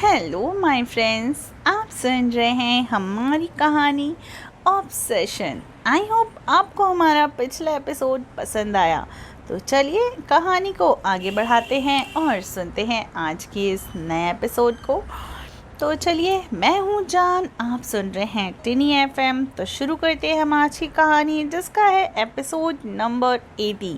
Hello my friends, आप सुन रहे हैं हमारी कहानी ऑब्सेशन। आई होप आपको हमारा पिछला एपिसोड पसंद आया। तो चलिए कहानी को आगे बढ़ाते हैं और सुनते हैं आज की इस नए एपिसोड को। तो चलिए, मैं हूँ जान, आप सुन रहे हैं टिनी एफएम। तो शुरू करते हैं हम आज की कहानी, जिसका है एपिसोड नंबर 80।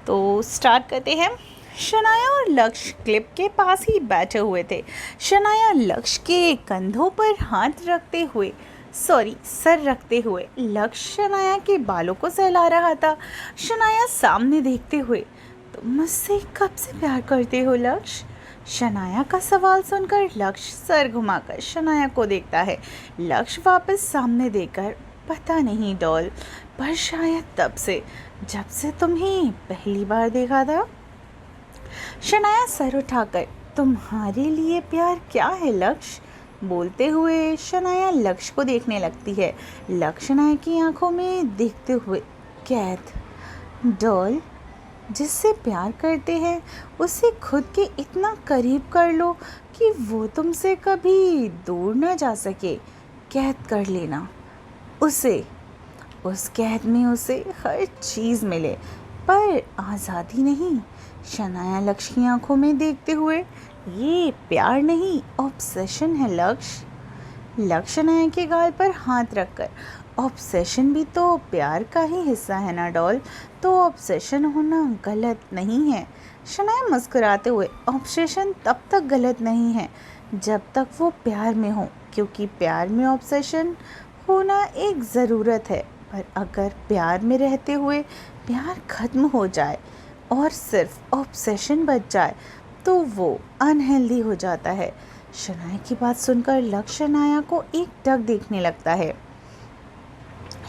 तो स्टार्ट करते हैं। शनाया और लक्ष्य क्लिप के पास ही बैठे हुए थे। शनाया लक्ष्य के कंधों पर हाथ रखते हुए सर रखते हुए लक्ष्य शनाया के बालों को सहला रहा था। शनाया सामने देखते हुए, तुम मुझसे कब से प्यार करते हो लक्ष्य? शनाया का सवाल सुनकर लक्ष्य सर घुमाकर शनाया को देखता है। लक्ष्य वापस सामने देखकर, पता नहीं डॉल, पर शायद तब से जब से तुम्हें पहली बार देखा था। शनाया सर उठाकर, तुम्हारे लिए प्यार क्या है लक्ष्य? बोलते हुए शनाया लक्ष्य को देखने लगती है। लक्ष्य शनाया की आंखों में देखते हुए, कैद डॉल, जिससे प्यार करते हैं उसे खुद के इतना करीब कर लो कि वो तुमसे कभी दूर न जा सके। कैद कर लेना उसे, उस कैद में उसे हर चीज़ मिले पर आज़ादी नहीं। शनाया लक्ष्य की आंखों में देखते हुए, ये प्यार नहीं ऑब्सेशन है लक्ष्य। लक्ष्य शनाया के गाल पर हाथ रखकर, ऑब्सेशन भी तो प्यार का ही हिस्सा है ना डॉल, तो ऑब्सेशन होना गलत नहीं है। शनाया मुस्कुराते हुए, ऑब्सेशन तब तक गलत नहीं है जब तक वो प्यार में हो, क्योंकि प्यार में ऑब्सेशन होना एक ज़रूरत है। पर अगर प्यार में रहते हुए प्यार खत्म हो जाए और सिर्फ ऑब्सेशन बच जाए तो वो अनहेल्दी हो जाता है। शनाया की बात सुनकर लक्ष्य शनाया को एकटक देखने लगता है।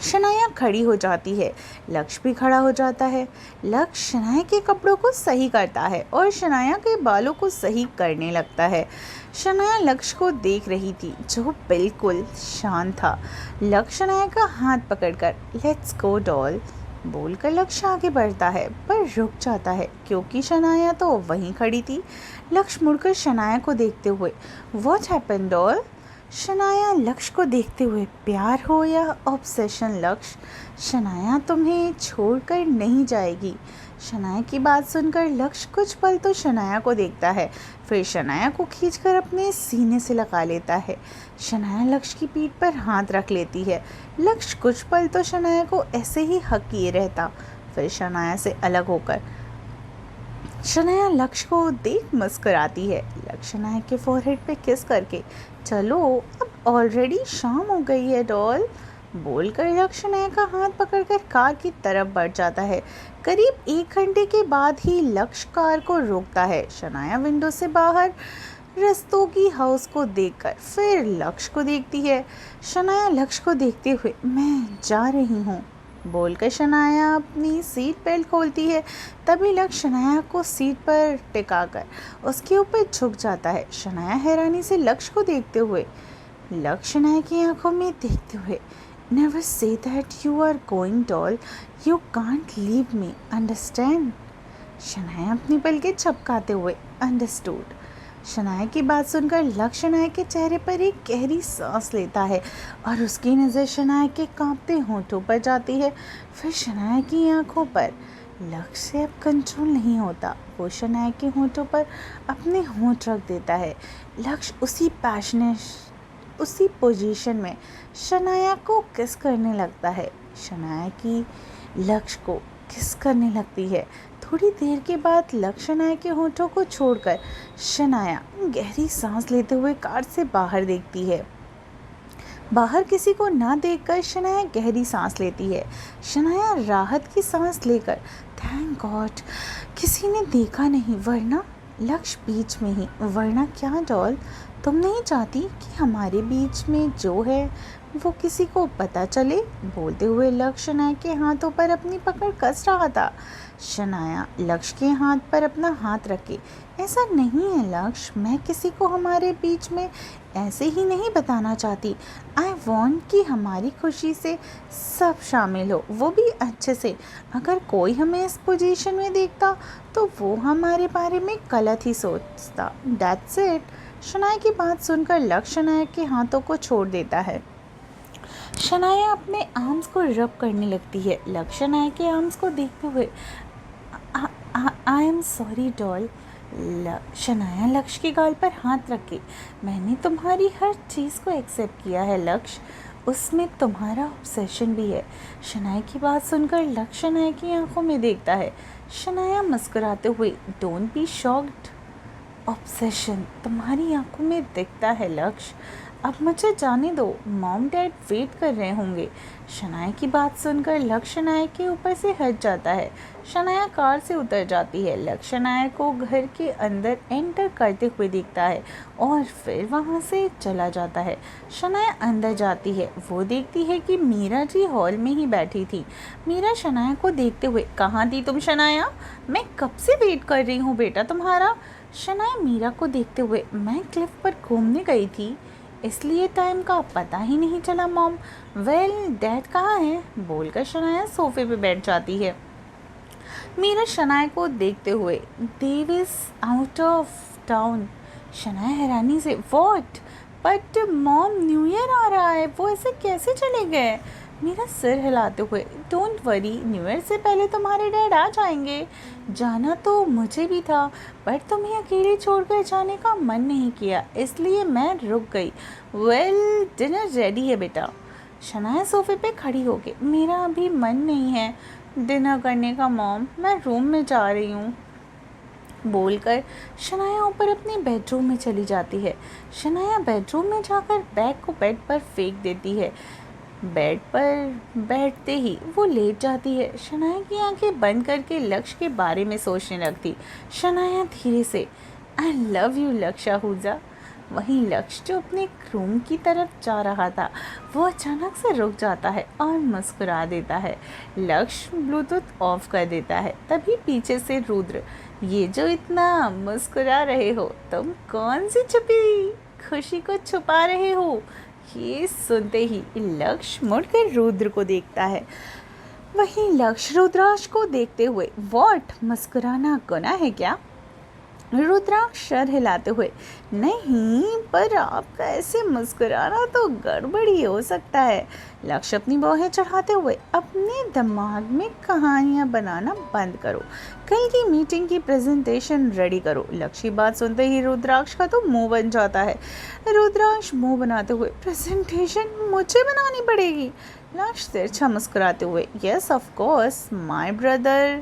शनाया खड़ी हो जाती है, लक्ष्य भी खड़ा हो जाता है। लक्ष्य शनाया के कपड़ों को सही करता है और शनाया के बालों को सही करने लगता है। शनाया लक्ष्य को देख रही थी, जो बिल्कुल शांत था। लक्ष्य शनाया का हाथ पकड़कर, लेट्स गो डॉल बोलकर लक्ष्य आगे बढ़ता है, पर रुक जाता है क्योंकि शनाया तो वहीं खड़ी थी। लक्ष्य मुड़कर शनाया को देखते हुए, व्हाट हैपेंड डॉल? शनाया लक्ष्य को देखते हुए, प्यार हो या ऑब्सेशन लक्ष्य, शनाया तुम्हें छोड़कर नहीं जाएगी। शनाया की बात सुनकर लक्ष्य कुछ पल तो शनाया को देखता है, फिर शनाया को खींचकर अपने सीने से लगा लेता है। शनाया लक्ष्य की पीठ पर हाथ रख लेती है। लक्ष्य कुछ पल तो शनाया को ऐसे ही हक किए रहता, फिर शनाया से अलग होकर शनाया लक्ष्य को देख मुस्कुराती है। लक्ष्य शनाया के फोरहेड पे किस करके, चलो अब ऑलरेडी शाम हो गई है डॉल बोलकर लक्ष्य शनाया का हाथ पकड़कर कार की तरफ बढ़ जाता है। करीब 1 घंटे के बाद ही लक्ष्य कार को रोकता है। शनाया विंडो से बाहर रस्तों की हाउस को देखकर फिर लक्ष्य को देखती है। शनाया लक्ष्य को देखते हुए, मैं जा रही हूँ बोलकर शनाया अपनी सीट बेल्ट खोलती है। तभी लक्ष्य शनाया को सीट पर टिकाकर उसके ऊपर झुक जाता है। शनाया हैरानी से लक्ष्य को देखते हुए, लक्ष्य शनाया की आंखों में देखते हुए, never say that you are going doll, you can't leave me, understand? Shanaya अपनी पलकें झपकाते हुए, अंडरस्टूड। शनाया की बात सुनकर लक्ष्य शनाया के चेहरे पर एक गहरी सांस लेता है और उसकी नज़र शनाया के कांपते होंठों पर जाती है, फिर शनाया की आंखों पर। लक्ष्य से अब कंट्रोल नहीं होता, वो शनाया के होंठों पर अपने होंठ रख देता है। लक्ष्य उसी पोजीशन में शनाया को किस करने लगता है। शनाया की लक्ष्य को किस करने लगती है। थोड़ी देर के बाद लक्ष्य शनाया के होठों को छोड़कर शनाया गहरी सांस लेते हुए कार से बाहर देखती है। बाहर किसी को ना देखकर शनाया गहरी सांस लेती है। शनाया राहत की सांस लेकर, थैंक गॉड किसी ने देखा नहीं, वरना लक्ष्य बीच में ही, वरना क्या डॉल, तुम नहीं चाहती कि हमारे बीच में जो है वो किसी को पता चले? बोलते हुए लक्ष्य शनाया के हाथों पर अपनी पकड़ कस रहा था। शनाया लक्ष्य के हाथ पर अपना हाथ रखे, ऐसा नहीं है लक्ष्य, मैं किसी को हमारे बीच में ऐसे ही नहीं बताना चाहती। आई वॉन्ट कि हमारी खुशी से सब शामिल हो, वो भी अच्छे से। अगर कोई हमें इस पोजीशन में देखता तो वो हमारे बारे में गलत ही सोचता। That's it. शनाया की बात सुनकर लक्ष्य शनाया के हाथों को छोड़ देता है। शनाया अपने आर्म्स को रब करने लगती है। लक्ष्य शनाया के आर्म्स को देखते हुए I am sorry doll. Shanaya लक्ष्य के गाल पर हाथ रखे, मैंने तुम्हारी हर चीज़ को एक्सेप्ट किया है लक्ष्य, उसमें तुम्हारा ऑब्सेशन भी है। शनाया की बात सुनकर लक्ष्य शनाया की आंखों में देखता है। शनाया मुस्कुराते हुए, डोंट बी शॉक्ड, ऑब्सेशन तुम्हारी आंखों में दिखता है लक्ष्य, अब मुझे जाने दो, मॉम डैड वेट कर रहे होंगे। शनाया की बात सुनकर लक्ष्य शनाया के ऊपर से हट जाता है। शनाया कार से उतर जाती है। लक्ष्य शनाया को घर के अंदर एंटर करते हुए देखता है और फिर वहाँ से चला जाता है। शनाया अंदर जाती है। वो देखती है कि मीरा जी हॉल में ही बैठी थी। मीरा शनाया को देखते हुए, कहाँ थी तुम शनाया, मैं कब से वेट कर रही हूँ बेटा तुम्हारा। शनाया मीरा को देखते हुए, मैं क्लिफ पर घूमने गई थी इसलिए टाइम का पता ही नहीं चला मॉम। वेल डैड कहाँ है, बोलकर शनाया सोफे पे बैठ जाती है। मीरा शनाया को देखते हुए, Dev is out of town. Shanaya हैरानी से, what, but mom new year आ रहा है, वो ऐसे कैसे चले गए। मेरा सिर हिलाते हुए, डोंट वरी, न्यू ईयर से पहले तुम्हारे डैड आ जाएंगे। जाना तो मुझे भी था पर तुम्हें अकेले छोड़कर जाने का मन नहीं किया इसलिए मैं रुक गई। वेल डिनर रेडी है बेटा। शनाया सोफे पे खड़ी हो गई, मेरा अभी मन नहीं है डिनर करने का मॉम, मैं रूम में जा रही हूँ, बोलकर शनाया ऊपर अपने बेडरूम में चली जाती है। शनाया बेडरूम में जाकर बैग को बेड पर फेंक देती है। बेड पर बैठते ही वो लेट जाती है। शनाया की आंखें बंद करके लक्ष्य के बारे में सोचने लगती। शनाया धीरे से, आई लव यू लक्ष्य आहूजा। वहीं लक्ष्य जो अपने रूम की तरफ जा रहा था वो अचानक से रुक जाता है और मुस्कुरा देता है। लक्ष्य ब्लूटूथ ऑफ कर देता है। तभी पीछे से रुद्र, ये जो इतना मुस्कुरा रहे हो तुम कौन सी छुपी खुशी को छुपा रहे हो। ये सुनते ही लक्ष्य मुड़कर रुद्र को देखता है। वहीं लक्ष्य रुद्राक्ष को देखते हुए, व्हाट, मुस्कुराना गुनाह है क्या। रुद्राक्ष सर हिलाते हुए, नहीं पर आपका ऐसे मुस्कुराना तो गड़बड़ी हो सकता है। लक्ष्य अपनी बाहें चढ़ाते हुए, अपने दिमाग में कहानियाँ बनाना बंद करो, कल की मीटिंग की प्रेजेंटेशन रेडी करो। लक्ष्य की बात सुनते ही रुद्राक्ष का तो मुंह बन जाता है। रुद्राक्ष मुंह बनाते हुए, प्रेजेंटेशन मुझे बनानी पड़ेगी। लक्ष्य तिरछा मुस्कुराते हुए, yes of course my brother,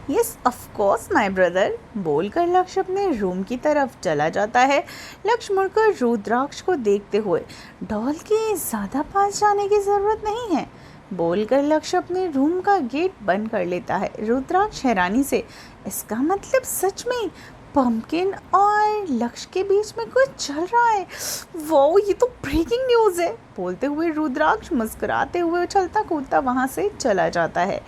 yes of course my brother, बोलकर लक्ष्य अपने रूम की तरफ चला जाता है। लक्ष्य मुड़कर रुद्राक्ष को देखते हुए, डॉल के ज़्यादा पास जाने की ज़रूरत नहीं है, बोलकर लक्ष्य अपने रूम का गेट बंद कर लेता है। रुद्राक्ष हैरानी से, इसका मतलब सच में पंपकिन और लक्ष्य के बीच में कुछ चल रहा है, वो ये तो ब्रेकिंग न्यूज़ है, बोलते हुए रुद्राक्ष मुस्कुराते हुए उछलता कूदता वहाँ से चला जाता है।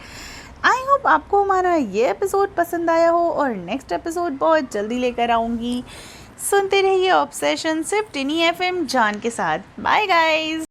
आई होप आपको हमारा ये एपिसोड पसंद आया हो और नेक्स्ट एपिसोड बहुत जल्दी लेकर आऊँगी। सुनते रहिए ऑब्सेशन सिर्फ टिनी FM जान के साथ। Bye guys.